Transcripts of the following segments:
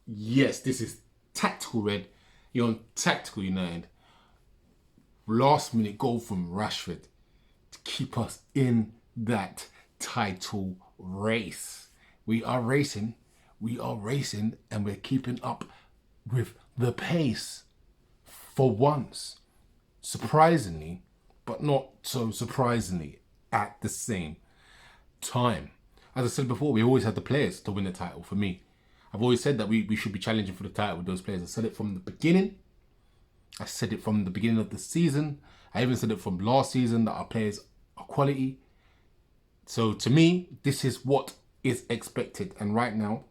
Yes, this is tactical red. You're on tactical United. Last minute goal from Rashford to keep us in that title race. We are racing, and we're keeping up with the pace for once. Surprisingly, but not so surprisingly at the same time. As I said before, we always had the players to win the title for me. I've always said that we should be challenging for the title with those players. I said it from the beginning. I said it from the beginning of the season. I even said it from last season that our players are quality. So to me, this is what is expected. And right now,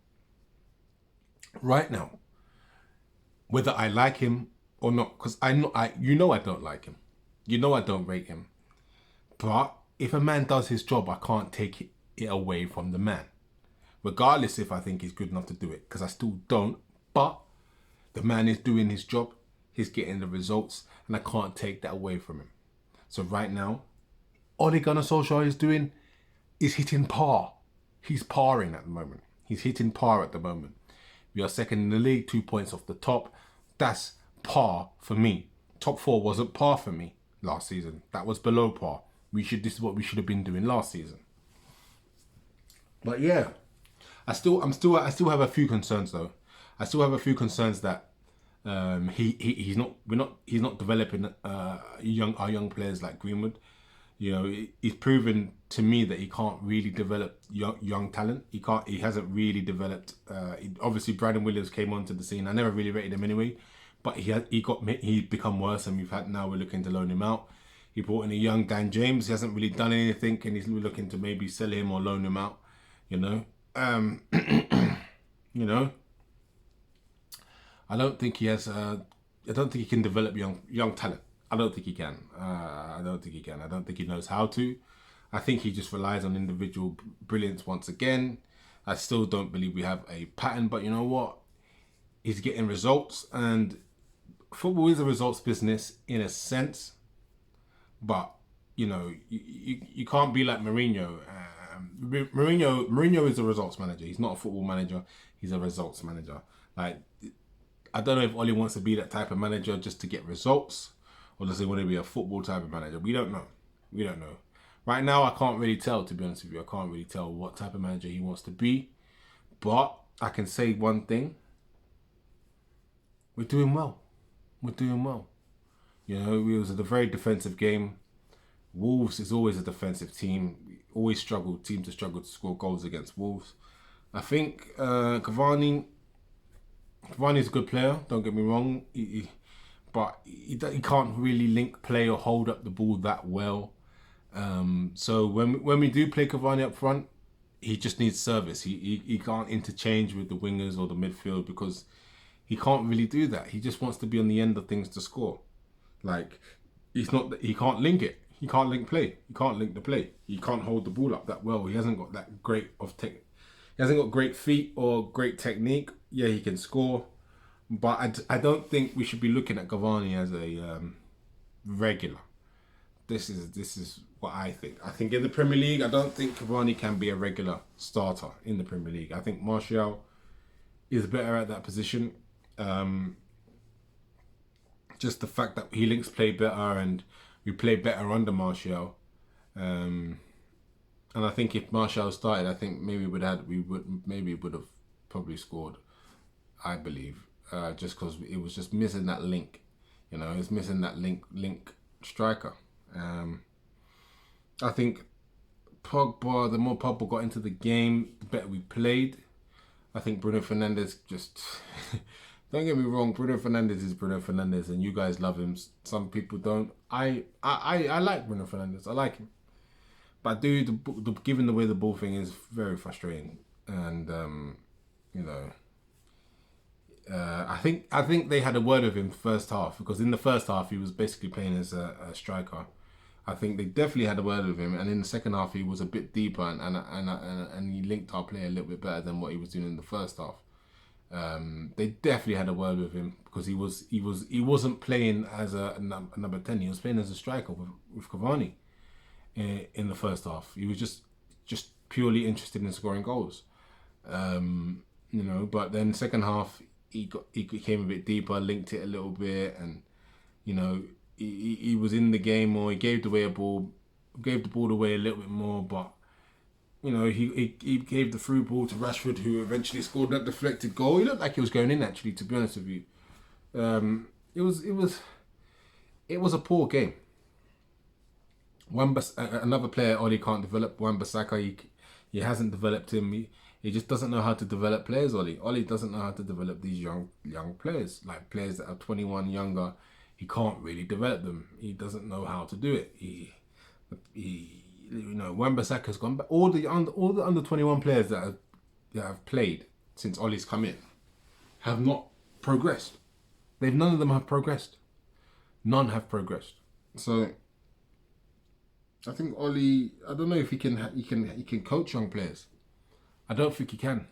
whether I like him or not, because I don't like him. You know I don't rate him. But if a man does his job, I can't take it away from the man. Regardless if I think he's good enough to do it, because I still don't. But the man is doing his job. He's getting the results, and I can't take that away from him. So right now, Ole Gunnar Solskjaer is doing is hitting par. He's parring at the moment. He's hitting par at the moment. We are second in the league, 2 points off the top. That's par for me. Top four wasn't par for me last season. That was below par. This is what we should have been doing last season. But yeah, I still have a few concerns though. I still have a few concerns that he's not developing our young players like Greenwood. You know, he's proven to me that he can't really develop young talent. He hasn't really developed. Obviously, Brandon Williams came onto the scene. I never really rated him anyway, but he's become worse, and we're looking to loan him out. He brought in a young Dan James. He hasn't really done anything, and he's looking to maybe sell him or loan him out. You know, you know. I don't think he has. I don't think he can develop young talent. I don't think he can. I don't think he can. I don't think he knows how to. I think he just relies on individual brilliance once again. I still don't believe we have a pattern, but you know what? He's getting results, and football is a results business in a sense. But you know, you can't be like Mourinho. Mourinho is a results manager. He's not a football manager. He's a results manager. Like, I don't know if Oli wants to be that type of manager just to get results, or does he want to be a football type of manager? We don't know. Right now, I can't really tell, to be honest with you. I can't really tell what type of manager he wants to be. But I can say one thing. We're doing well. You know, it was a very defensive game. Wolves is always a defensive team. Teams struggle to score goals against Wolves. I think Cavani's a good player, don't get me wrong. But he can't really link play or hold up the ball that well. So when we do play Cavani up front, he just needs service. He can't interchange with the wingers or the midfield because he can't really do that. He just wants to be on the end of things to score. Like, he can't link it. He can't link play. He can't link the play. He can't hold the ball up that well. He hasn't got that great of tech. He hasn't got great feet or great technique. Yeah, he can score. But I don't think we should be looking at Cavani as a regular. This is what I think. I think in the Premier League, I don't think Cavani can be a regular starter in the Premier League. I think Martial is better at that position. Just the fact that he links play better and we play better under Martial. And I think if Martial started, I think maybe would have probably scored. I believe. Just because it was just missing that link, you know, it's missing that link striker. I think the more Pogba got into the game, the better we played. I think Bruno Fernandes just don't get me wrong, Bruno Fernandes is Bruno Fernandes, and you guys love him. Some people don't. I like Bruno Fernandes. I like him, but given the way the ball thing is, very frustrating, and you know. I think they had a word with him first half, because in the first half he was basically playing as a striker. I think they definitely had a word with him, and in the second half he was a bit deeper and he linked our play a little bit better than what he was doing in the first half. They definitely had a word with him because he wasn't playing as a number 10. He was playing as a striker with Cavani in the first half. He was just purely interested in scoring goals. you know. But then second half, he came a bit deeper, linked it a little bit, and you know, he was in the game more. He gave the ball away a little bit more, but you know, he gave the through ball to Rashford, who eventually scored that deflected goal. He looked like he was going in, actually, to be honest with you. It was a poor game. Another player Oli can't develop. Wan-Bissaka, he hasn't developed him. He just doesn't know how to develop players. Oli doesn't know how to develop these young players, like players that are 21 younger. He can't really develop them. He doesn't know how to do it. He you know, Wan-Bissaka's gone back. All the under 21 players that have played since Oli's come in have not progressed. None of them have progressed. None have progressed. So I think Oli, I don't know if he can coach young players. I don't think he can.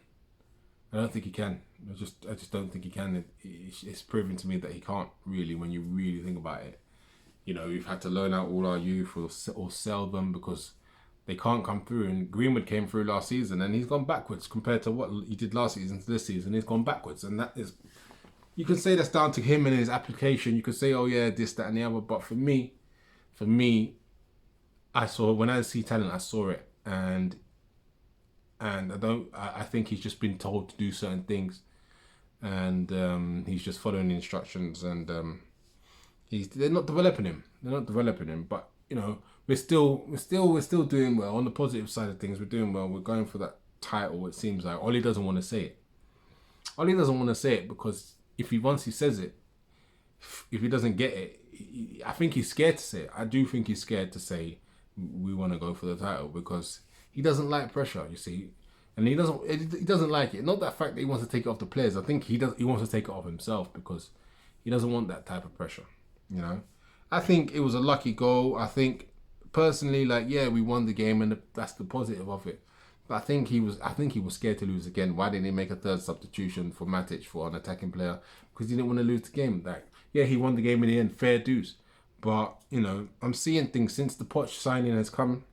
I just don't think he can. It's proven to me that he can't really, when you really think about it. You know, we've had to loan out all our youth or sell them because they can't come through. And Greenwood came through last season and he's gone backwards compared to what he did last season to this season. He's gone backwards, and that is, you can say that's down to him and his application. You could say, oh yeah, this, that, and the other. But for me, when I see talent, I saw it, and I think he's just been told to do certain things, and he's just following the instructions, and they're not developing him. But you know, we're still doing well. On the positive side of things, we're doing well. We're going for that title. It seems like Oli doesn't want to say it. Oli doesn't want to say it because once he says it, if he doesn't get it, I think he's scared to say it. I do think he's scared to say we want to go for the title because he doesn't like pressure, you see, and he doesn't like it. Not that fact that he wants to take it off the players. I think he wants to take it off himself because he doesn't want that type of pressure. You know, I think it was a lucky goal. I think personally, like, yeah, we won the game, and that's the positive of it. But I think he was scared to lose again. Why didn't he make a third substitution for Matic for an attacking player? Because he didn't want to lose the game. Like, yeah, he won the game in the end, fair dues. But you know, I'm seeing things since the Poch signing has come.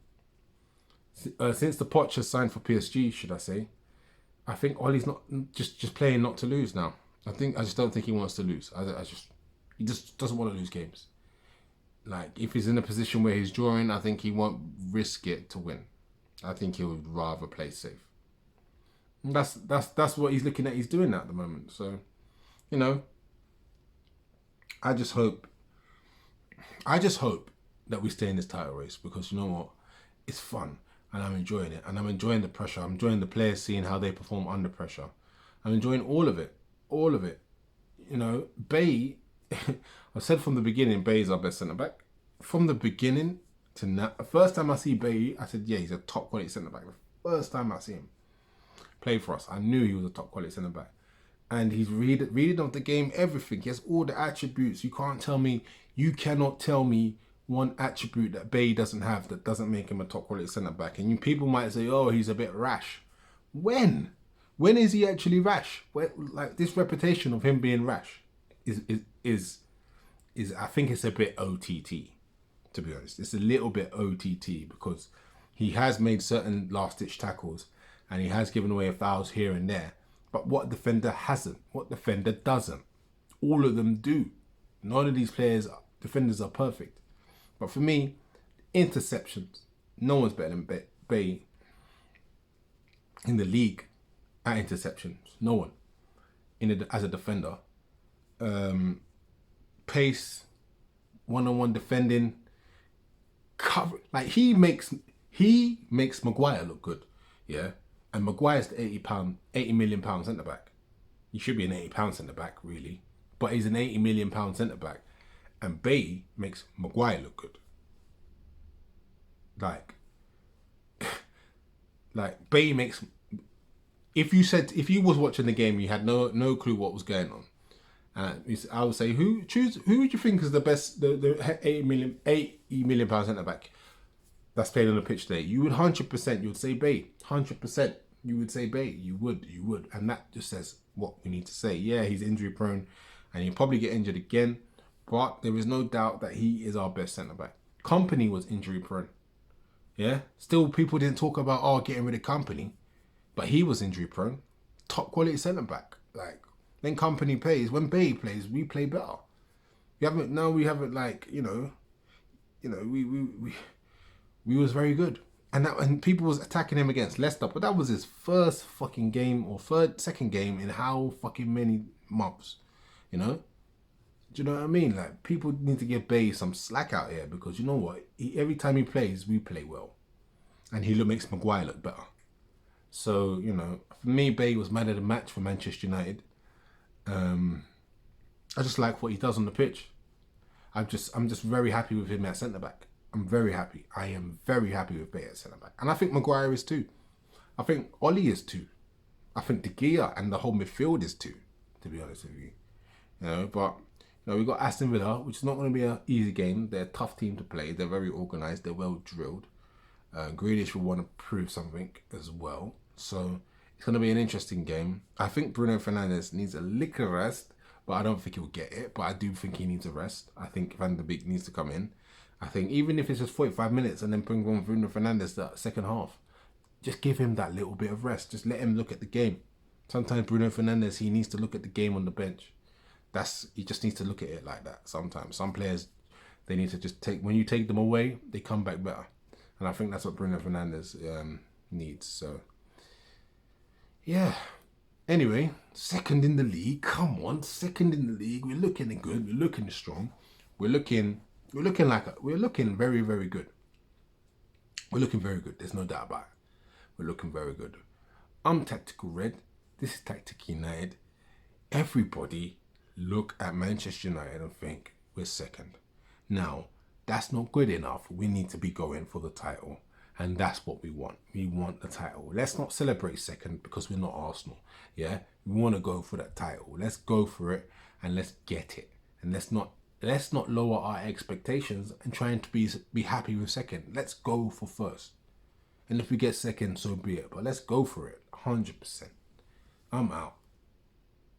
Since the Poch has signed for PSG, should I say? I think Oli's not just playing not to lose now. I just don't think he wants to lose. He just doesn't want to lose games. Like, if he's in a position where he's drawing, I think he won't risk it to win. I think he would rather play safe. And that's what he's looking at. He's doing that at the moment. So, you know, I just hope that we stay in this title race, because you know what? It's fun and I'm enjoying it, and I'm enjoying the pressure. I'm enjoying the players, seeing how they perform under pressure. I'm enjoying all of it. You know, Bay, I said from the beginning, Bay is our best centre-back. From the beginning to now, the first time I see Bay, I said, yeah, he's a top quality centre-back. The first time I see him play for us, I knew he was a top quality centre-back. And he's reading of the game, everything. He has all the attributes. You cannot tell me one attribute that Bay doesn't have that doesn't make him a top quality centre-back. And people might say, oh, he's a bit rash. When is he actually rash? Like, this reputation of him being rash is I think it's a bit OTT, to be honest. It's a little bit OTT, because he has made certain last-ditch tackles and he has given away fouls here and there. But what defender hasn't? What defender doesn't? All of them do. None of these defenders are perfect. But for me, interceptions, no one's better than Bay in the league at interceptions. No one as a defender. Pace, one-on-one defending, cover. Like, he makes Maguire look good, yeah. And Maguire's the £80 million centre back. He should be an £80 centre back, really, but he's an £80 million centre back. And Bay makes Maguire look good. Like Bay makes. If you was watching the game, you had no clue what was going on. I would say, who would you think is the best, the £80 million centre back that's played on the pitch today? You would 100%. You would say Bay. 100%. You would say Bay. You would, and that just says what we need to say. Yeah, he's injury prone, and he'll probably get injured again. But there is no doubt that he is our best centre back. Company was injury prone. Yeah, still people didn't talk about getting rid of Company, but he was injury prone. top quality centre back. Like when company plays, when Bay plays, we play better. We haven't like we was very good. And people was attacking him against Leicester, but that was his first fucking game or second game in how fucking many months, you know? Do you know what I mean? Like, people need to give Bay some slack out here because you know what? Every time he plays, we play well. And he makes Maguire look better. So, for me, Bay was man of the match for Manchester United. I just like what he does on the pitch. I'm just very happy with him at centre-back. I'm very happy. I am very happy with Bay at centre-back. And I think Maguire is too. I think Ollie is too. I think De Gea and the whole midfield is too, to be honest with you. But we've got Aston Villa, which is not going to be an easy game. They're a tough team to play. They're very organised. They're well drilled. Grealish will want to prove something as well. So it's going to be an interesting game. I think Bruno Fernandes needs a lick of rest, but I don't think he'll get it. But I do think he needs a rest. I think Van der Beek needs to come in. I think even if it's just 45 minutes and then bring on Bruno Fernandes that second half, just give him that little bit of rest. Just let him look at the game. Sometimes Bruno Fernandes, he needs to look at the game on the bench. He just needs to look at it like that sometimes. Some players, they need to just when you take them away, they come back better. And I think that's what Bruno Fernandes needs. So, yeah. Anyway, second in the league. Come on, second in the league. We're looking good. We're looking strong. We're looking very, very good. We're looking very good. There's no doubt about it. We're looking very good. I'm Tactical Red. This is Tactical United. Everybody look at Manchester United and think we're second. Now, that's not good enough. We need to be going for the title. And that's what we want. We want the title. Let's not celebrate second because we're not Arsenal. Yeah? We want to go for that title. Let's go for it and let's get it. And let's not lower our expectations and trying to be happy with second. Let's go for first. And if we get second, so be it. But let's go for it. 100%. I'm out.